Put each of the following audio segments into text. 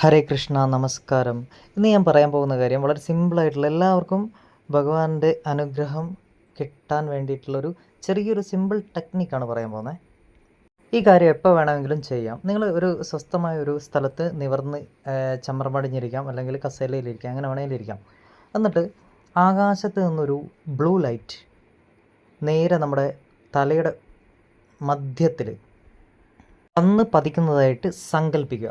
ഹരേ കൃഷ്ണ, നമസ്കാരം. ഇന്ന് ഞാൻ പറയാൻ പോകുന്ന കാര്യം വളരെ സിമ്പിളായിട്ടുള്ള എല്ലാവർക്കും ഭഗവാന്റെ അനുഗ്രഹം കിട്ടാൻ വേണ്ടിയിട്ടുള്ളൊരു ചെറിയൊരു സിമ്പിൾ ടെക്നിക്കാണ് പറയാൻ പോകുന്നത്. ഈ കാര്യം എപ്പോൾ വേണമെങ്കിലും ചെയ്യാം. നിങ്ങൾ ഒരു സ്വസ്ഥമായ ഒരു സ്ഥലത്ത് നിവർന്ന് ചമ്രമടിഞ്ഞിരിക്കാം, അല്ലെങ്കിൽ കസേരയിലിരിക്കാം, അങ്ങനെ വേണമെങ്കിലും ഇരിക്കാം. എന്നിട്ട് ആകാശത്ത് നിന്നൊരു ബ്ലൂ ലൈറ്റ് നേരെ നമ്മുടെ തലയുടെ മധ്യത്തിൽ വന്ന് പതിക്കുന്നതായിട്ട് സങ്കല്പിക്കുക.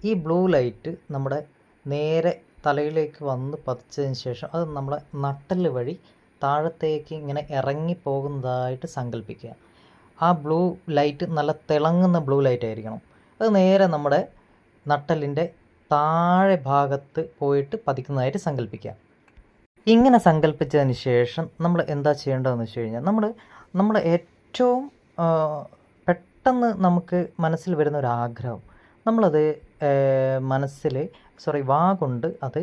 ഈ ബ്ലൂ ലൈറ്റ് നമ്മുടെ നേരെ തലയിലേക്ക് വന്ന് പതിച്ചതിന് ശേഷം അത് നമ്മളെ നട്ടെല്ല് വഴി താഴത്തേക്ക് ഇങ്ങനെ ഇറങ്ങിപ്പോകുന്നതായിട്ട് സങ്കല്പിക്കുക. ആ ബ്ലൂ ലൈറ്റ് നല്ല തിളങ്ങുന്ന ബ്ലൂ ലൈറ്റ് ആയിരിക്കണം. അത് നേരെ നമ്മുടെ നട്ടെല്ലിൻ്റെ താഴെ ഭാഗത്ത് പോയിട്ട് പതിക്കുന്നതായിട്ട് സങ്കല്പിക്കുക. ഇങ്ങനെ സങ്കല്പിച്ചതിന് ശേഷം നമ്മൾ എന്താ ചെയ്യേണ്ടതെന്ന് വെച്ച് കഴിഞ്ഞാൽ, നമ്മൾ ഏറ്റവും പെട്ടെന്ന് നമുക്ക് മനസ്സിൽ വരുന്ന ഒരു ആഗ്രഹം നമ്മളത് വാ കൊണ്ട് അത്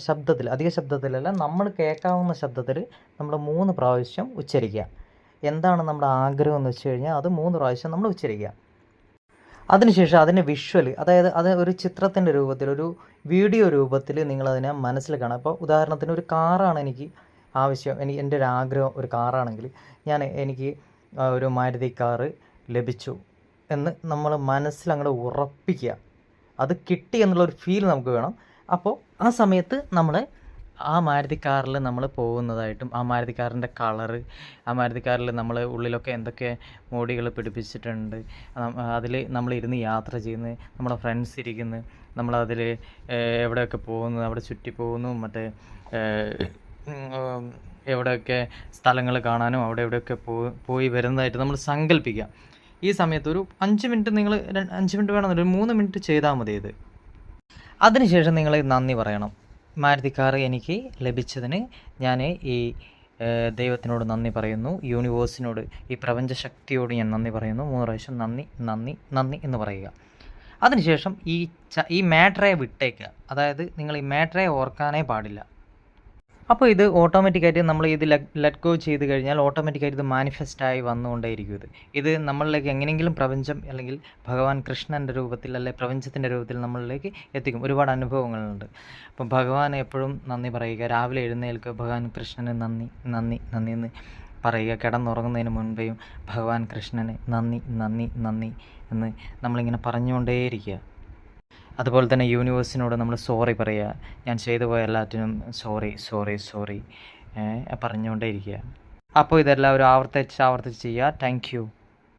ശബ്ദത്തിൽ, അധിക ശബ്ദത്തിലല്ല, നമ്മൾ കേൾക്കാവുന്ന ശബ്ദത്തിൽ നമ്മൾ 3 പ്രാവശ്യം ഉച്ചരിക്കുക. എന്താണ് നമ്മുടെ ആഗ്രഹം എന്ന് വെച്ച് കഴിഞ്ഞാൽ അത് 3 പ്രാവശ്യം നമ്മൾ ഉച്ചരിക്കുക. അതിനുശേഷം അതിൻ്റെ വിഷ്വൽ, അതായത് അത് ഒരു ചിത്രത്തിൻ്റെ രൂപത്തിൽ, ഒരു വീഡിയോ രൂപത്തിൽ നിങ്ങളതിനെ മനസ്സിൽ കാണാം. ഇപ്പോൾ ഉദാഹരണത്തിന് ഒരു കാറാണ് എനിക്ക് ആവശ്യം, എൻ്റെ ഒരു ആഗ്രഹം ഒരു കാറാണെങ്കിൽ എനിക്ക് ഒരു മാരുതി കാറ് ലഭിച്ചു എന്ന് നമ്മൾ മനസ്സിൽ അങ്ങോട്ട് ഉറപ്പിക്കുക. അത് കിട്ടി എന്നുള്ളൊരു ഫീൽ നമുക്ക് വേണം. അപ്പോൾ ആ സമയത്ത് നമ്മൾ ആ മാരുതി കാറിൽ നമ്മൾ പോകുന്നതായിട്ടും, ആ മാരുതി കാറിൻ്റെ കളറ്, ആ മാരുതി കാറിൽ നമ്മൾ ഉള്ളിലൊക്കെ എന്തൊക്കെ മോടികൾ പിടിപ്പിച്ചിട്ടുണ്ട്, അതിൽ നമ്മളിരുന്ന് യാത്ര ചെയ്യുന്നു, നമ്മുടെ ഫ്രണ്ട്സ് ഇരിക്കുന്നു, നമ്മളതിൽ എവിടെയൊക്കെ പോകുന്നു, അവിടെ ചുറ്റി പോകുന്നു, മറ്റേ എവിടെയൊക്കെ സ്ഥലങ്ങൾ കാണാനും അവിടെ എവിടെയൊക്കെ പോയി വരുന്നതായിട്ട് നമ്മൾ സങ്കല്പിക്കുക. ഈ സമയത്ത് ഒരു 5 മിനിറ്റ്, നിങ്ങൾ 5 മിനിറ്റ് വേണമെന്നില്ല, ഒരു 3 മിനിറ്റ് ചെയ്താൽ മതി ഇത്. അതിനുശേഷം നിങ്ങൾ നന്ദി പറയണം. മാരുതി കാർ എനിക്ക് ലഭിച്ചതിന് ഞാൻ ഈ ദൈവത്തിനോട് നന്ദി പറയുന്നു, യൂണിവേഴ്സിനോട്, ഈ പ്രപഞ്ചശക്തിയോട് ഞാൻ നന്ദി പറയുന്നു. 3 പ്രാവശ്യം നന്ദി നന്ദി നന്ദി എന്ന് പറയുക. അതിനുശേഷം ഈ മാറ്ററയെ വിട്ടേക്കുക. അതായത് നിങ്ങൾ ഈ മാറ്ററയെ ഓർക്കാനേ പാടില്ല. അപ്പോൾ ഇത് ഓട്ടോമാറ്റിക്കായിട്ട് നമ്മൾ ഇത് ലെറ്റ് ഗോ ചെയ്ത് കഴിഞ്ഞാൽ ഓട്ടോമാറ്റിക്കായിട്ട് ഇത് മാനിഫെസ്റ്റായി വന്നുകൊണ്ടേയിരിക്കും. ഇത് നമ്മളിലേക്ക് എങ്ങനെയെങ്കിലും പ്രപഞ്ചം, അല്ലെങ്കിൽ ഭഗവാൻ കൃഷ്ണൻ്റെ രൂപത്തിൽ, അല്ലെങ്കിൽ പ്രപഞ്ചത്തിൻ്റെ രൂപത്തിൽ നമ്മളിലേക്ക് എത്തിക്കും. ഒരുപാട് അനുഭവങ്ങളുണ്ട്. അപ്പം ഭഗവാൻ എപ്പോഴും നന്ദി പറയുക. രാവിലെ എഴുന്നേൽക്കുക, ഭഗവാൻ കൃഷ്ണന് നന്ദി നന്ദി നന്ദി എന്ന് പറയുക. കിടന്നുറങ്ങുന്നതിന് മുൻപേയും ഭഗവാൻ കൃഷ്ണന് നന്ദി നന്ദി നന്ദി എന്ന് നമ്മളിങ്ങനെ പറഞ്ഞുകൊണ്ടേയിരിക്കുക. അതുപോലെ തന്നെ യൂണിവേഴ്സിനോട് നമ്മൾ സോറി പറയുക. ഞാൻ ചെയ്തു പോയ എല്ലാറ്റിനും സോറി പറഞ്ഞുകൊണ്ടേ ഇരിക്കുക. അപ്പോൾ ഇതെല്ലാവരും ആവർത്തിച്ച് ചെയ്യുക. Thank you.